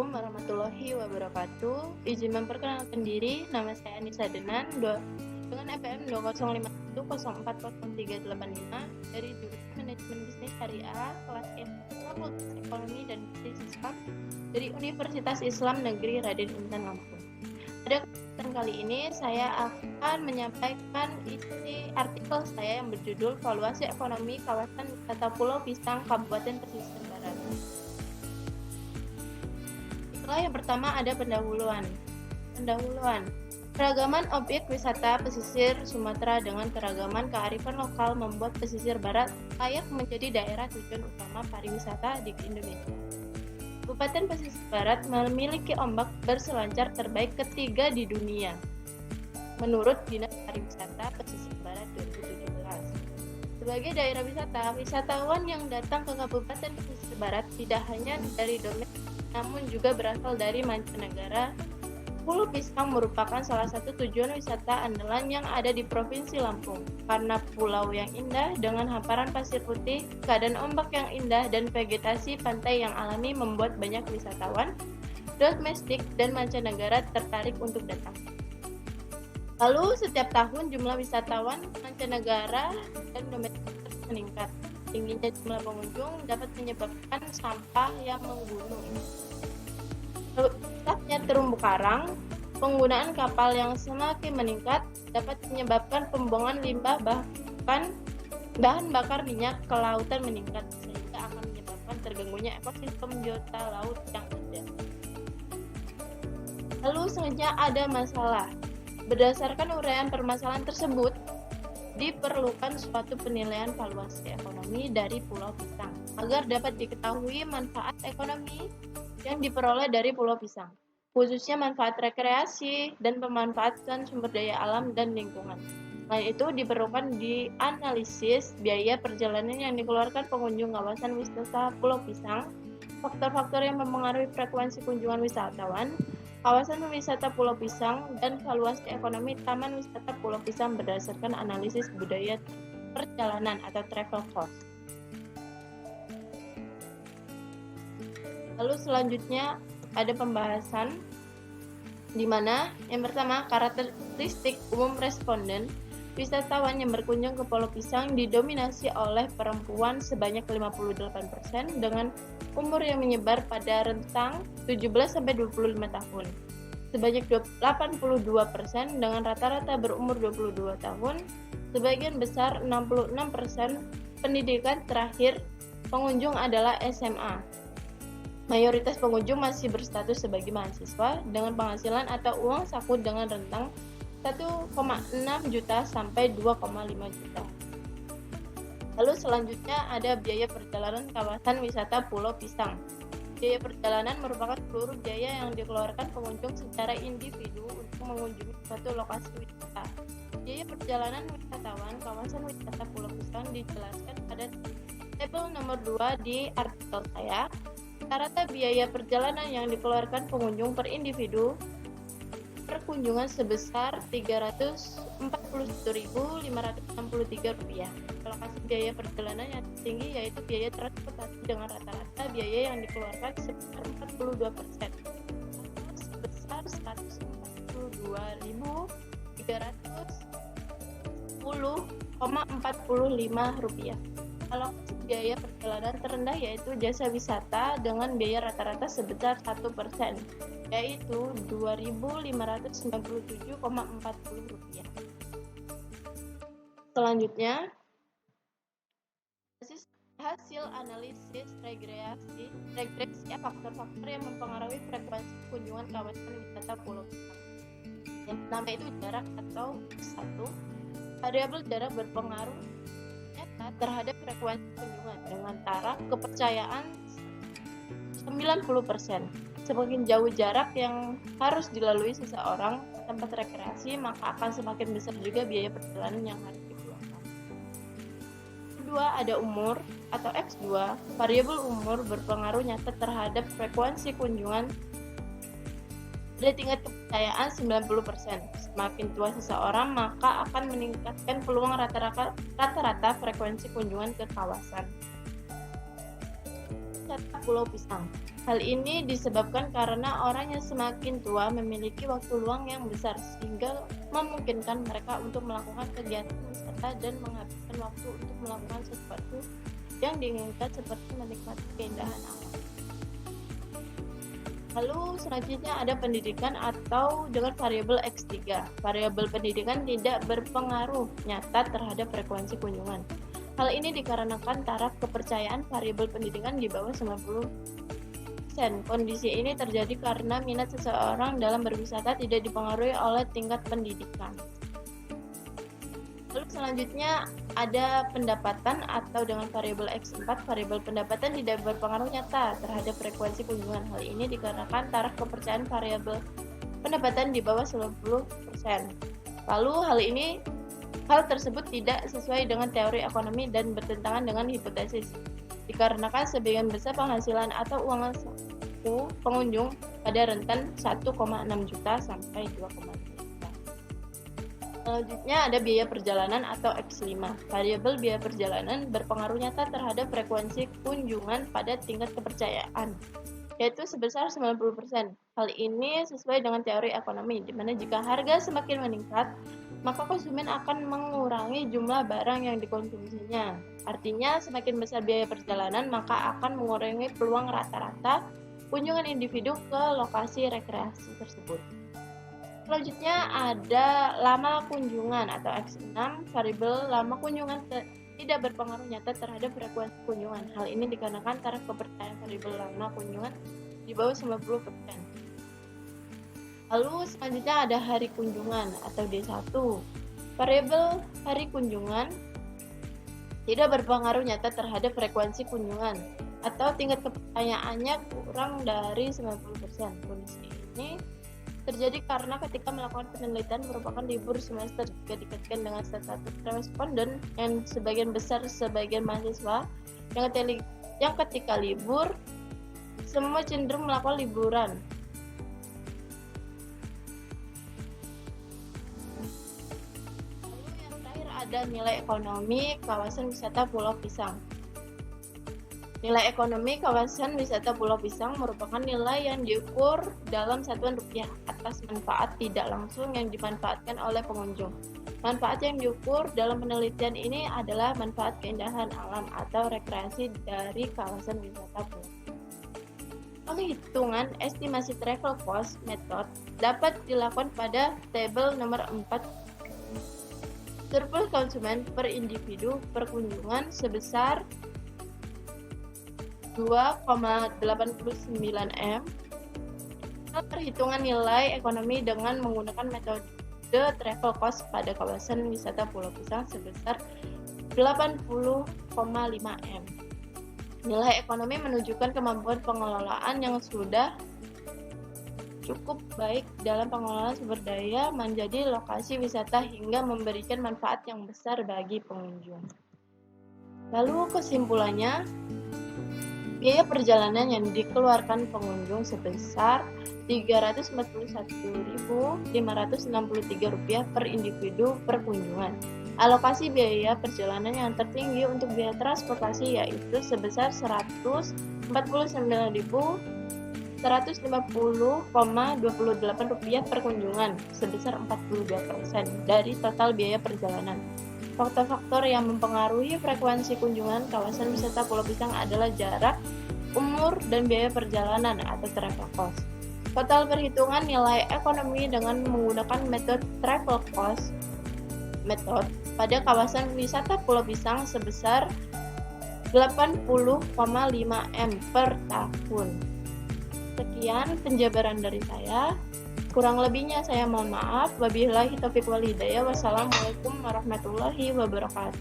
Assalamualaikum warahmatullahi wabarakatuh. Izin memperkenalkan diri, nama saya Anissa Denan dengan EPM 2051040385 dari jurusan Manajemen Bisnis Syariah kelas M Fakultas Ekonomi dan Bisnis Islam dari Universitas Islam Negeri Raden Intan Lampung. Pada kesempatan kali ini saya akan menyampaikan isi artikel saya yang berjudul Valuasi Ekonomi Kawasan Wisata Pulau Pisang Kabupaten Pesisir Barat. Yang pertama ada pendahuluan. Keragaman objek wisata pesisir Sumatera dengan keragaman kearifan lokal membuat pesisir barat layak menjadi daerah tujuan utama pariwisata di Indonesia. Kabupaten Pesisir Barat memiliki ombak berselancar terbaik ketiga di dunia, menurut Dinas Pariwisata Pesisir Barat 2017. Sebagai daerah wisata, wisatawan yang datang ke Kabupaten Pesisir Barat tidak hanya dari domestik namun juga berasal dari mancanegara. Pulau Pisang merupakan salah satu tujuan wisata andalan yang ada di Provinsi Lampung. Karena pulau yang indah dengan hamparan pasir putih, keadaan ombak yang indah, dan vegetasi pantai yang alami membuat banyak wisatawan, domestik dan mancanegara tertarik untuk datang. Lalu setiap tahun jumlah wisatawan mancanegara dan domestik terus meningkat. Tingginya jumlah pengunjung dapat menyebabkan sampah yang menggunung. Rusaknya terumbu karang, penggunaan kapal yang semakin meningkat dapat menyebabkan pembuangan limbah bahkan bahan bakar minyak ke lautan meningkat sehingga akan menyebabkan terganggunya ekosistem biota laut yang ada. Lalu selanjutnya ada masalah. Berdasarkan uraian permasalahan tersebut, diperlukan suatu penilaian valuasi ekonomi dari Pulau Pisang agar dapat diketahui manfaat ekonomi yang diperoleh dari Pulau Pisang, khususnya manfaat rekreasi dan pemanfaatan sumber daya alam dan lingkungan. Selain itu, diperlukan dianalisis biaya perjalanan yang dikeluarkan pengunjung kawasan wisata Pulau Pisang, faktor-faktor yang mempengaruhi frekuensi kunjungan wisatawan, kawasan wisata Pulau Pisang, dan valuasi ekonomi Taman Wisata Pulau Pisang berdasarkan analisis budaya perjalanan atau travel cost. Lalu selanjutnya ada pembahasan di mana yang pertama karakteristik umum responden. Wisatawan yang berkunjung ke Pulau Pisang didominasi oleh perempuan sebanyak 58% dengan umur yang menyebar pada rentang 17-25 tahun. Sebanyak 82% dengan rata-rata berumur 22 tahun. Sebagian besar 66% pendidikan terakhir pengunjung adalah SMA. Mayoritas pengunjung masih berstatus sebagai mahasiswa dengan penghasilan atau uang saku dengan rentang 1,6 juta sampai 2,5 juta. Lalu selanjutnya ada biaya perjalanan kawasan wisata Pulau Pisang. Biaya perjalanan merupakan seluruh biaya yang dikeluarkan pengunjung secara individu untuk mengunjungi suatu lokasi wisata. Biaya perjalanan wisatawan kawasan wisata Pulau Pisang dijelaskan pada tabel nomor 2 di artikel saya. Rata-rata biaya perjalanan yang dikeluarkan pengunjung per individu perkunjungan sebesar Rp341.563. Alokasi biaya perjalanan yang tinggi yaitu biaya transportasi dengan rata-rata biaya yang dikeluarkan sebesar 42%, sebesar Rp142.310,45. Alokasi biaya perjalanan terendah yaitu jasa wisata dengan biaya rata-rata sebesar 1%, yaitu Rp2.597,40. Selanjutnya, hasil analisis regresi faktor-faktor yang mempengaruhi frekuensi kunjungan kawasan wisata Pulau Pisang. Yang pertama itu jarak atau satu. Variabel jarak berpengaruh terhadap frekuensi kunjungan dengan taraf kepercayaan 90%. Semakin jauh jarak yang harus dilalui seseorang ke tempat rekreasi, maka akan semakin besar juga biaya perjalanan yang harus dikeluarkan. Kedua, ada umur atau X2. Variabel umur berpengaruh nyata terhadap frekuensi kunjungan pada tingkat kepercayaan 90%. Semakin tua seseorang, maka akan meningkatkan peluang rata-rata frekuensi kunjungan ke kawasan wisata Pulau Pisang. Hal ini disebabkan karena orang yang semakin tua memiliki waktu luang yang besar sehingga memungkinkan mereka untuk melakukan kegiatan wisata dan menghabiskan waktu untuk melakukan sesuatu yang diinginkan seperti menikmati keindahan alam. Lalu selanjutnya ada pendidikan atau dengan variabel X3. Variabel pendidikan tidak berpengaruh nyata terhadap frekuensi kunjungan. Hal ini dikarenakan taraf kepercayaan variabel pendidikan di bawah 90%. Kondisi ini terjadi karena minat seseorang dalam berwisata tidak dipengaruhi oleh tingkat pendidikan. Lalu selanjutnya ada pendapatan atau dengan variabel X4. Variabel pendapatan tidak berpengaruh nyata terhadap frekuensi kunjungan. Hal ini dikarenakan taraf kepercayaan variabel pendapatan di bawah 90%. Lalu hal tersebut tidak sesuai dengan teori ekonomi dan bertentangan dengan hipotesis. Dikarenakan sebagian besar penghasilan atau uang saku pengunjung pada rentan 1,6 juta sampai 2,5 juta. Selanjutnya ada biaya perjalanan atau X5. Variabel biaya perjalanan berpengaruh nyata terhadap frekuensi kunjungan pada tingkat kepercayaan, yaitu sebesar 90%. Hal ini sesuai dengan teori ekonomi, di mana jika harga semakin meningkat, maka konsumen akan mengurangi jumlah barang yang dikonsumsinya. Artinya, semakin besar biaya perjalanan, maka akan mengurangi peluang rata-rata kunjungan individu ke lokasi rekreasi tersebut. Selanjutnya ada lama kunjungan atau X6. Variabel lama kunjungan tidak berpengaruh nyata terhadap frekuensi kunjungan. Hal ini dikarenakan taraf kepercayaan variabel lama kunjungan di bawah 90%. Lalu selanjutnya ada hari kunjungan atau D1. Variabel hari kunjungan tidak berpengaruh nyata terhadap frekuensi kunjungan atau tingkat kepercayaannya kurang dari 90%. Kondisi ini terjadi karena ketika melakukan penelitian merupakan libur semester jika dikaitkan dengan status responden yang sebagian besar sebagian mahasiswa yang ketika libur semua cenderung melakukan liburan. Ada nilai ekonomi kawasan wisata Pulau Pisang. Nilai ekonomi kawasan wisata Pulau Pisang merupakan nilai yang diukur dalam satuan rupiah atas manfaat tidak langsung yang dimanfaatkan oleh pengunjung. Manfaat yang diukur dalam penelitian ini adalah manfaat keindahan alam atau rekreasi dari kawasan wisata Pulau Pisang. Penghitungan estimasi travel cost method dapat dilakukan pada tabel nomor 4. Surplus konsumen per individu per kunjungan sebesar 2,89 M. Perhitungan nilai ekonomi dengan menggunakan metode travel cost pada kawasan wisata Pulau Pisang sebesar 80,5 M. Nilai ekonomi menunjukkan kemampuan pengelolaan yang sudah cukup baik dalam pengelolaan sumber daya menjadi lokasi wisata hingga memberikan manfaat yang besar bagi pengunjung. Lalu kesimpulannya, biaya perjalanan yang dikeluarkan pengunjung sebesar Rp341.563 per individu per kunjungan. Alokasi biaya perjalanan yang tertinggi untuk biaya transportasi yaitu sebesar Rp149.150,28 per kunjungan, sebesar 42% dari total biaya perjalanan. Faktor-faktor yang mempengaruhi frekuensi kunjungan kawasan wisata Pulau Pisang adalah jarak, umur, dan biaya perjalanan atau travel cost. Total perhitungan nilai ekonomi dengan menggunakan metode travel cost method pada kawasan wisata Pulau Pisang sebesar 80,5 M per tahun. Sekian penjabaran dari saya. Kurang lebihnya saya mohon maaf. Wabillahi taufiq wal hidayah. Wassalamualaikum warahmatullahi wabarakatuh.